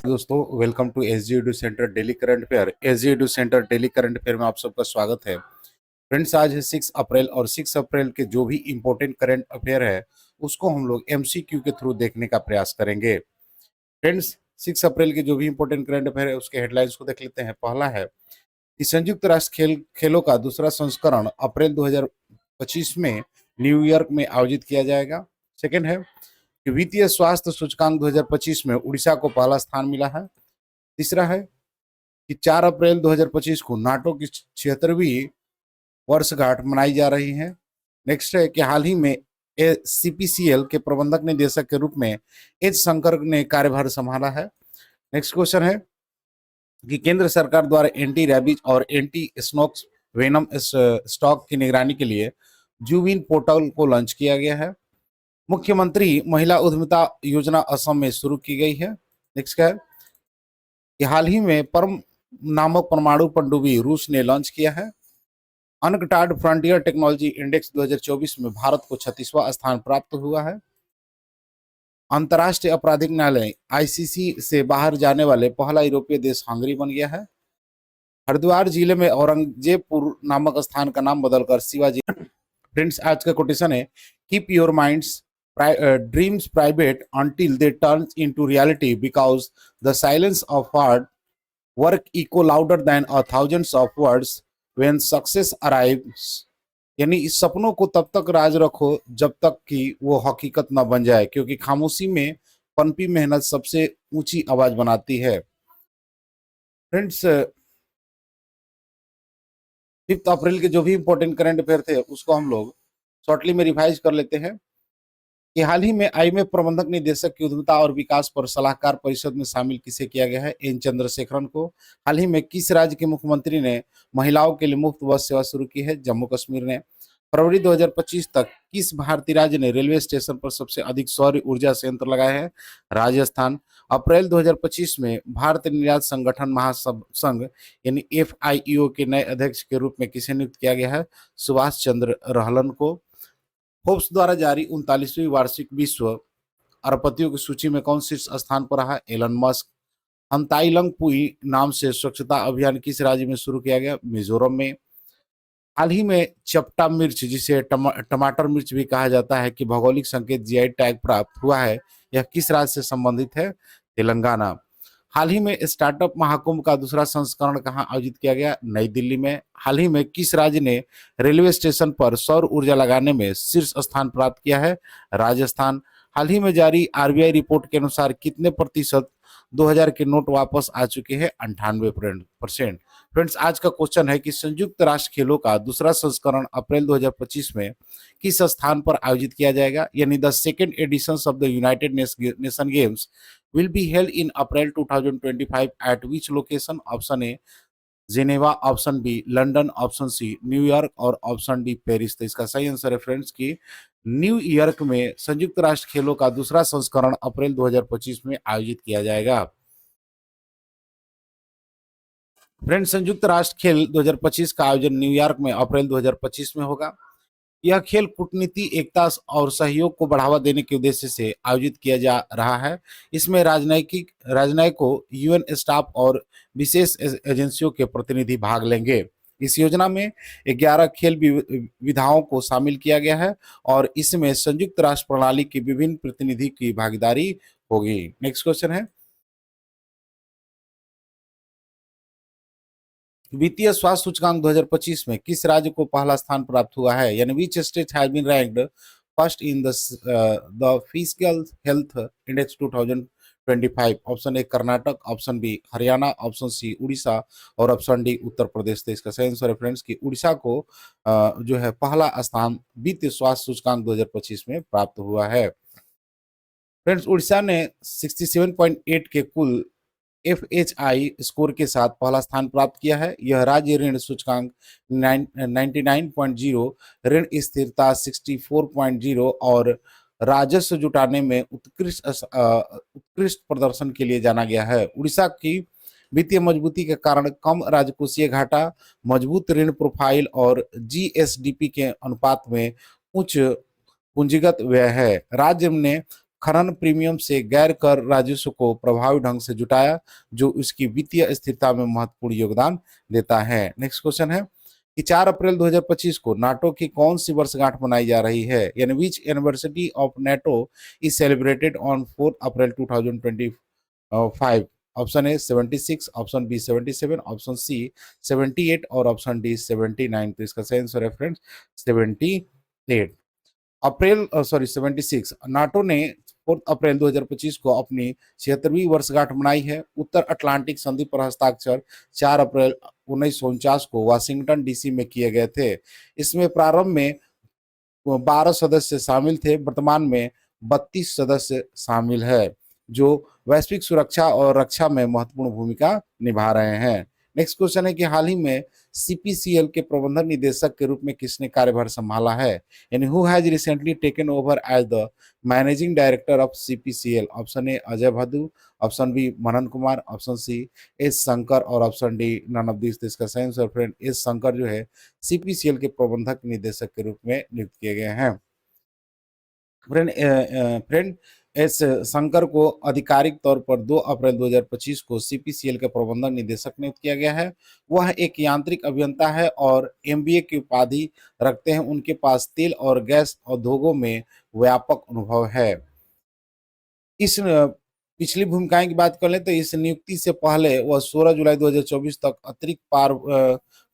दोस्तों, welcome to S G edu centre daily current affair. S G edu centre daily current affair में आप सबका स्वागत है। फ्रेंड्स, आज है 6 अप्रैल और 6 अप्रैल के जो भी इंपॉर्टेंट करंट अफेयर है उसको हम लोग एमसीक्यू के थ्रू देखने का प्रयास करेंगे। फ्रेंड्स, 6 अप्रैल के जो भी इंपॉर्टेंट करंट अफेयर है उसके हेडलाइंस को देख लेते हैं। पहला है कि संयुक्त राष्ट्र खेलों का दूसरा संस्करण अप्रैल 2025 में न्यूयॉर्क में आयोजित किया जाएगा। सेकेंड है कि वित्तीय स्वास्थ्य सूचकांक 2025 में उड़ीसा को पहला स्थान मिला है। तीसरा है कि 4 अप्रैल 2025 को नाटो की 76वीं वर्षगांठ मनाई जा रही है। नेक्स्ट है कि हाल ही में सीपीसीएल के प्रबंधक निदेशक के रूप में एच शंकर ने कार्यभार संभाला है। नेक्स्ट क्वेश्चन है कि केंद्र सरकार द्वारा एंटी रैबीज और एंटी स्नोक्स वेनम स्टॉक की निगरानी के लिए जूविन पोर्टल को लॉन्च किया गया है। मुख्यमंत्री महिला उद्यमिता योजना असम में शुरू की गई है। नेक्स्ट है कि हाल ही में परम नामक परमाणु पनडुब्बी रूस ने लॉन्च किया है। अनकटार्ड फ्रंटियर टेक्नोलॉजी इंडेक्स 2024 में भारत को 36वां स्थान प्राप्त हुआ है। अंतर्राष्ट्रीय आपराधिक न्यायालय आईसीसी से बाहर जाने वाले पहला यूरोपीय देश हंगरी बन गया है। हरिद्वार जिले में औरंगजेबपुर नामक स्थान का नाम बदलकर शिवाजी। फ्रेंड्स, आज का कोटेशन है keep your minds dreams private until they turn into reality because the silence of hard work echo louder than a thousands of words when success arrives। यानी इस सपनों को तब तक राज रखो जब तक कि वो हकीकत न बन जाए, क्योंकि खामोशी में पनपी मेहनत सबसे ऊंची आवाज बनाती है। फ्रेंड्स, 5 अप्रैल के जो भी इंपॉर्टेंट करंट अफेयर थे उसको हम लोग शॉर्टली में रिवाइज कर लेते हैं कि हाल ही में आईएमएफ प्रबंधक निदेशक की उद्यमिता और विकास पर सलाहकार परिषद में शामिल किसे किया गया है? एन चंद्रशेखरन को। हाल ही में किस राज्य के मुख्यमंत्री ने महिलाओं के लिए मुफ्त बस सेवा शुरू की है? जम्मू कश्मीर ने। फरवरी 2025 तक किस भारतीय राज्य ने रेलवे स्टेशन पर सबसे अधिक सौर ऊर्जा संयंत्र लगाए हैं? राजस्थान। अप्रैल 2025 में भारतीय निर्यात संगठन महासंघ यानी एफआईईओ के नए अध्यक्ष के रूप में किसे नियुक्त किया गया है? सुभाष चंद्र रहलन को। फोर्ब्स द्वारा जारी 39वीं वार्षिक विश्व अरबपतियों की सूची में कौन शीर्ष स्थान पर रहा? Elon Musk. अंताइलंग पुई नाम से स्वच्छता अभियान किस राज्य में शुरू किया गया? मिजोरम में। हाल ही में चपटा मिर्च, जिसे टमाटर मिर्च भी कहा जाता है, कि भौगोलिक संकेत जीआई टैग प्राप्त हुआ है, यह किस राज्य से संबंधित है? तेलंगाना। हाल ही में स्टार्टअप महाकुंभ का दूसरा संस्करण कहाँ आयोजित किया गया? नई दिल्ली में। हाल ही में किस राज्य ने रेलवे स्टेशन पर सौर ऊर्जा लगाने में शीर्ष स्थान प्राप्त किया है? राजस्थान। हाल ही में जारी आरबीआई रिपोर्ट के अनुसार कितने प्रतिशत 2000 के नोट वापस आ चुके हैं? 98%। फ्रेंड्स, आज का क्वेश्चन है कि संयुक्त राष्ट्र खेलों का दूसरा संस्करण अप्रैल 2025 में किस स्थान पर आयोजित किया जाएगा? यानी the second edition of the United Nation games will be held in April 2025 at which location? Option A Geneva, option B London, option C New York और ऑप्शन डी पेरिस। तो इसका सही आंसर है फ्रेंड्स कि न्यूयॉर्क में संयुक्त राष्ट्र खेलों का दूसरा संस्करण अप्रैल 2025 में आयोजित किया जाएगा। फ्रेंड्स, संयुक्त राष्ट्र खेल 2025 का आयोजन न्यूयॉर्क में अप्रैल 2025 में होगा। यह खेल कूटनीति, एकता और सहयोग को बढ़ावा देने के उद्देश्य से आयोजित किया जा रहा है। इसमें राजनयिकों, यूएन स्टाफ और विशेष एजेंसियों के प्रतिनिधि भाग लेंगे। इस योजना में 11 खेल विधाओं को शामिल किया गया है और इसमें संयुक्त राष्ट्र प्रणाली की विभिन्न प्रतिनिधि की भागीदारी होगी। नेक्स्ट क्वेश्चन है वित्तीय स्वास्थ्य सूचकांक 2025 में किस राज्य को पहला स्थान प्राप्त हुआ है? यानी which state has been ranked first in the physical health index 2025? Option A Karnataka, option B Haryana, option C Orissa और ऑप्शन डी उत्तर प्रदेश। तो इसका सही आंसर है फ्रेंड्स कि उड़ीसा को जो है पहला स्थान वित्तीय स्वास्थ्य सूचकांक 2025 में प्राप्त हुआ है। फ्रेंड्स, उड़ीसा ने 67.8 के कुल FHI स्कोर के साथ पहला स्थान प्राप्त किया है। यह राज्य ऋण सूचकांक 99.0, ऋण स्थिरता 64.0 और राजस्व जुटाने में उत्कृष्ट प्रदर्शन के लिए जाना गया है। उड़ीसा की वित्तीय मजबूती के कारण कम राजकोषीय घाटा, मजबूत ऋण प्रोफाइल और जीएसडीपी के अनुपात में उच्च पूंजीगत व्यय है। राज्य ने खनन प्रीमियम से गैर कर राजस्व को प्रभावी ढंग से जुटाया, जो उसकी वित्तीय स्थिरता में महत्वपूर्ण योगदान देता है। नेक्स्ट क्वेश्चन है कि 4 अप्रैल 2025 को नाटो की कौन सी वर्षगांठ मनाई जा रही है, यानी which anniversary of NATO is celebrated on 4 April 2025। Option A 76, option B 77, option C 78 और ऑप्शन डी 79। तो इसका सही आंसर है फ्रेंड्स 78 अप्रैल, सॉरी 76। नाटो ने 4 अप्रैल 2025 को अपनी 76वीं वर्षगांठ मनाई है। उत्तर अटलांटिक संधि पर हस्ताक्षर 4 अप्रैल 1949 को वाशिंगटन डीसी में किए गए थे। इसमें प्रारंभ में 12 सदस्य शामिल थे, वर्तमान में 32 सदस्य शामिल है, जो वैश्विक सुरक्षा और रक्षा में महत्वपूर्ण भूमिका निभा रहे हैं। नेक्स्ट क्वेश्चन है कि हाल ही में सीपीसीएल के प्रबंधक निदेशक के रूप में किसने कार्यभार संभाला है, यानी who has recently taken over as the managing director of CPCL. Option A Ajay Bhaddu, option B Manan Kumar, option C S Shankar और option D none of this. इसका सही आंसर फ्रेंड एस शंकर जो है सीपीसीएल के प्रबंधक निदेशक के रूप में नियुक्त किए गए हैं। फ्रेंड एस शंकर को आधिकारिक तौर पर 2 अप्रैल 2025 को सीपीसीएल के प्रबंधक निदेशक नियुक्त किया गया है। वह एक यांत्रिक अभियंता है और एमबीए की उपाधि रखते हैं। उनके पास तेल और गैस उद्योगों में व्यापक अनुभव है। इस पिछली भूमिकाएं की बात कर लें तो इस नियुक्ति से पहले वह 16 जुलाई 2024 तक अतिरिक्त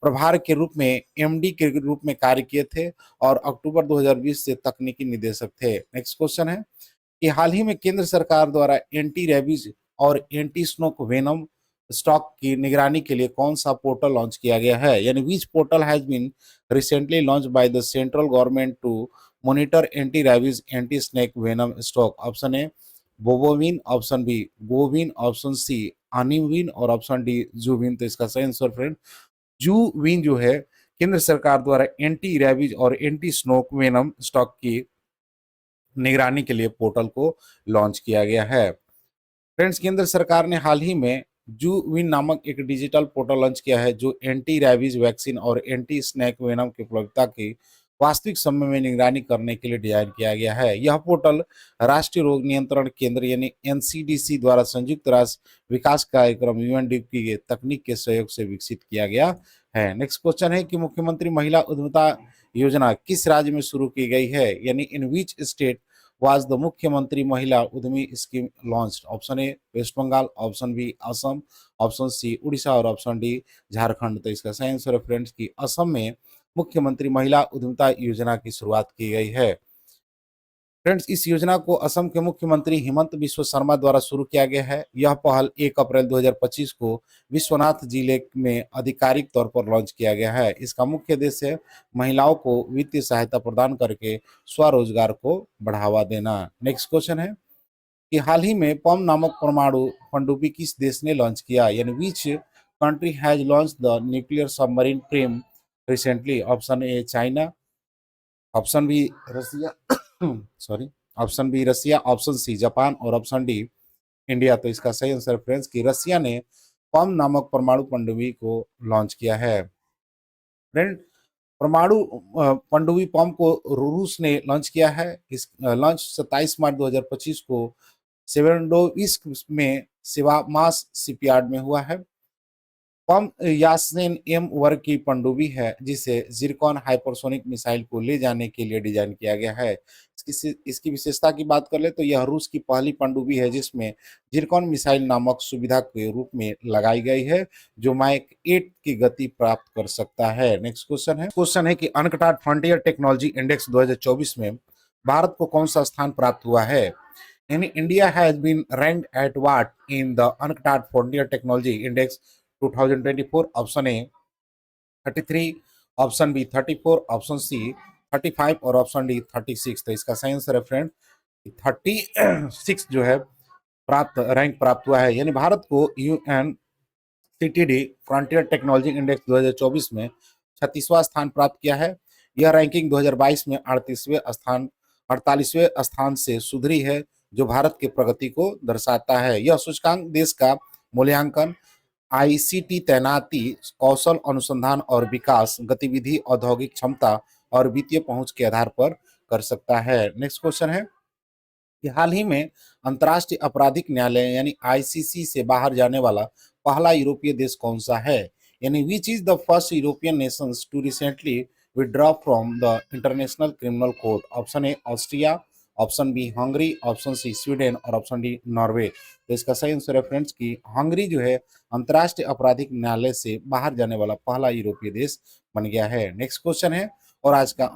प्रभार के रूप में एमडी के रूप में कार्य किए थे और अक्टूबर 2020 से तकनीकी निदेशक थे। नेक्स्ट क्वेश्चन है कि हाल ही में केंद्र सरकार द्वारा एंटी रेबीज और एंटी स्नोक वेनम स्टॉक की निगरानी के लिए कौन सा पोर्टल लॉन्च किया गया है, यानी which portal has been recently launched by the central government to monitor anti rabies anti snake venom stock. Option A बोबोविन, ऑप्शन बी गोविन, ऑप्शन सी आनिविन और ऑप्शन डी जूविन। तो इसका सही आंसर फ्रेंड जूविन जो है केंद्र सरकार द्वारा एंटी रेबीज और एंटी स्नोक वेनम स्टॉक की निगरानी के लिए पोर्टल को लॉन्च किया गया है। फ्रेंड्स केंद्र सरकार ने हाल ही में जूविन नामक एक डिजिटल पोर्टल लॉन्च किया है, जो एंटी रेबीज वैक्सीन और एंटी स्नैक वेनम की उपलब्धता की वास्तविक समय में निगरानी करने के लिए डिजाइन किया गया है। यह पोर्टल राष्ट्रीय रोग नियंत्रण केंद्र यानी एनसीडीसी द्वारा संयुक्त राष्ट्र विकास कार्यक्रम यूएनडीपी के तकनीक के सहयोग से विकसित किया गया है। नेक्स्ट क्वेश्चन है कि मुख्यमंत्री महिला उद्यमिता योजना किस राज्य में शुरू की गई है, यानी in which state was the Mukhyamantri Mahila Udyami scheme launched. Option A West Bengal, option B Assam, option C Orissa और ऑप्शन डी झारखंड। तो इसका सही आंसर है फ्रेंड्स की असम में मुख्यमंत्री महिला उद्यमिता योजना की शुरुआत की गई है। फ्रेंड्स इस योजना को असम के मुख्यमंत्री हिमंत बिश्व शर्मा द्वारा शुरू किया गया है। यह पहल 1 अप्रैल 2025 को विश्वनाथ जिले में आधिकारिक तौर पर लॉन्च किया गया है। इसका मुख्य उद्देश्य है महिलाओं को वित्तीय सहायता प्रदान करके स्वरोजगार को बढ़ावा देना। नेक्स्ट क्वेश्चन है कि हाल ही में पम नामक परमाणु पनडुब्बी किस देश ने लॉन्च किया, यानी which country has launch the nuclear submarine Perm recently. Option A China, option B Russia sorry, option B Russia, option C Japan और ऑप्शन डी इंडिया। तो इसका सही आंसर फ्रेंड्स कि रसिया ने पम नामक परमाणु पनडुब्बी को लॉन्च किया है। फ्रेंड परमाणु पनडुब्बी पम को रूस ने लॉन्च किया है। इस लॉन्च 27 मार्च 2025 को सेवेरोडोइस्क में सेवामास शिपयार्ड में हुआ है। पम यासेन एम वर्ग की पनडुब्बी है, जिसे जिरकॉन हाइपरसोनिक मिसाइल को ले जाने के लिए डिजाइन किया गया है। इसकी विशेषता की बात कर ले तो यह रूस की पहली पनडुब्बी है जिसमें जिरकॉन मिसाइल नामक सुविधा के रूप में लगाई गई है, जो माइक 8 की गति प्राप्त कर सकता है। नेक्स्ट क्वेश्चन है कि अनकटाड फ्रंटियर टेक्नोलॉजी इंडेक्स 2024 में भारत को कौन सा स्थान प्राप्त हुआ है, यानी India has been ranked at what in the UNCTAD frontier technology index 2024। Option A 33, option B 34, option C 35 और ऑप्शन डी 36। तो इसका सही आंसर है फ्रेंड 36 जो है रैंक प्राप्त हुआ है, यानी भारत को UN CTD frontier technology index 2024 में 36वां स्थान प्राप्त किया है। यह रैंकिंग 2022 में 48वें स्थान से सुधरी है, जो भारत की प्रगति को दर्शाता है। यह सूचकांक देश का मूल्यांकन आईसीटी तैनाती, कौशल अनुसंधान और विकास, गतिविधि, औद्योगिक क्षमता और वित्तीय पहुंच के आधार पर कर सकता है। नेक्स्ट क्वेश्चन है कि हाल ही में अंतर्राष्ट्रीय आपराधिक न्यायालय यानी आईसीसी से बाहर जाने वाला पहला यूरोपीय देश कौन सा है? यानी which is the first European nations to recently withdraw from the international criminal court? Option A Austria, option B Hungary, option C Sweden और ऑप्शन डी नॉर्वे। तो इसका सही आंसर है फ्रेंड्स की हंगरी जो है अंतर्राष्ट्रीय आपराधिक न्यायालय से बाहर जाने वाला पहला यूरोपीय देश बन गया है। नेक्स्ट क्वेश्चन है और आज का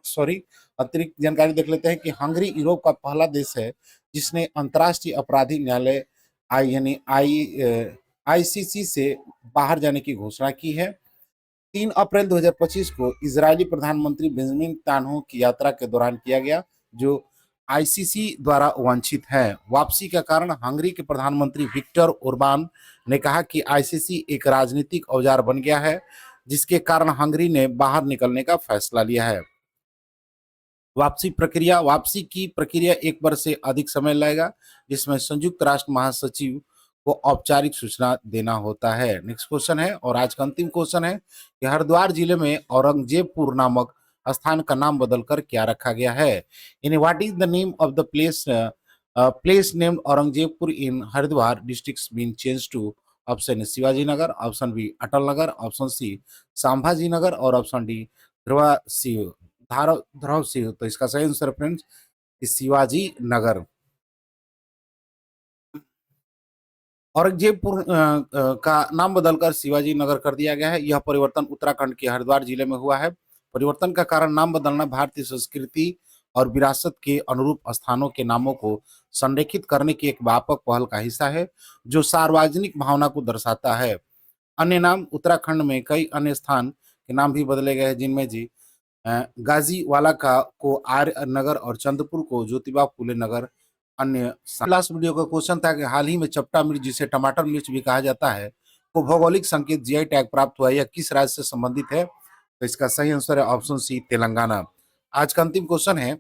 सॉरी अतिरिक्त जानकारी देख लेते हैं कि हंगरी यूरोप का पहला देश है जिसने अंतर्राष्ट्रीय आपराधिक न्यायालय आई यानी आईसीसी से बाहर जाने की घोषणा की है। 3 अप्रैल 2025 को इजरायली प्रधानमंत्री बेंजामिन नेतन्याहू की यात्रा के दौरान किया गया, जो आईसीसी द्वारा वांछित है। वापसी का कारण हंगरी के प्रधानमंत्री विक्टर ओरबान ने कहा कि आईसीसी एक राजनीतिक औजार बन गया है, जिसके कारण हंगरी ने बाहर निकलने का फैसला लिया है। वापसी की प्रक्रिया 1 वर्ष से अधिक समय लगेगा, जिसमें संयुक्त राष्ट्र महासचिव को औपचारिक सूचना देना होता है। नेक्स्ट क्वेश्चन है और आज का अंतिम क्वेश्चन है कि हरिद्वार जिले में औरंगजेबपुर नामक स्थान का नाम बदलकर क्या रखा गया है? यानी what is the name of the place named Aurangzebpur in Haridwar district been change to? Option A Shivaji Nagar, option B Atal Nagar, option C Sambhaji Nagar और ऑप्शन डी ध्रुवा सिंह ध्रुव सिंह। तो इसका सही आंसर फ्रेंड्स शिवाजी नगर। औरंगजेबपुर का नाम बदलकर शिवाजी नगर कर दिया गया है। यह परिवर्तन उत्तराखंड के हरिद्वार जिले में हुआ है। परिवर्तन का कारण नाम बदलना भारतीय संस्कृति और विरासत के अनुरूप स्थानों के नामों को संरेखित करने की एक व्यापक पहल का हिस्सा है, जो सार्वजनिक भावना को दर्शाता है। अन्य नाम उत्तराखंड में कई अन्य स्थान के नाम भी बदले गए हैं, जिनमें जी गाजीवाला का को आर्य नगर और चंद्रपुर को ज्योतिबा फूले नगर अन्य। लास्ट वीडियो का क्वेश्चन था कि हाल ही में चपटा मिर्च, जिसे टमाटर मिर्च भी कहा जाता है, को भौगोलिक संकेत जीआई टैग प्राप्त हुआ है, यह किस राज्य से संबंधित है? तो इसका सही आंसर है ऑप्शन सी तेलंगाना। आज का अंतिम क्वेश्चन है,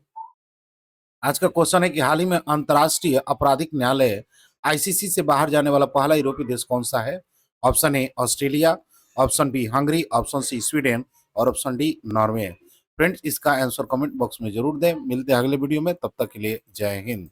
आज का क्वेश्चन है कि हाल ही में अंतर्राष्ट्रीय आपराधिक न्यायालय आईसीसी से बाहर जाने वाला पहला यूरोपीय देश कौन सा है? Option A Australia, option B Hungary, option C Sweden और ऑप्शन डी नॉर्वे। फ्रेंड्स इसका आंसर कमेंट बॉक्स में जरूर दें। मिलते हैं अगले वीडियो में, तब तक के लिए जय हिंद।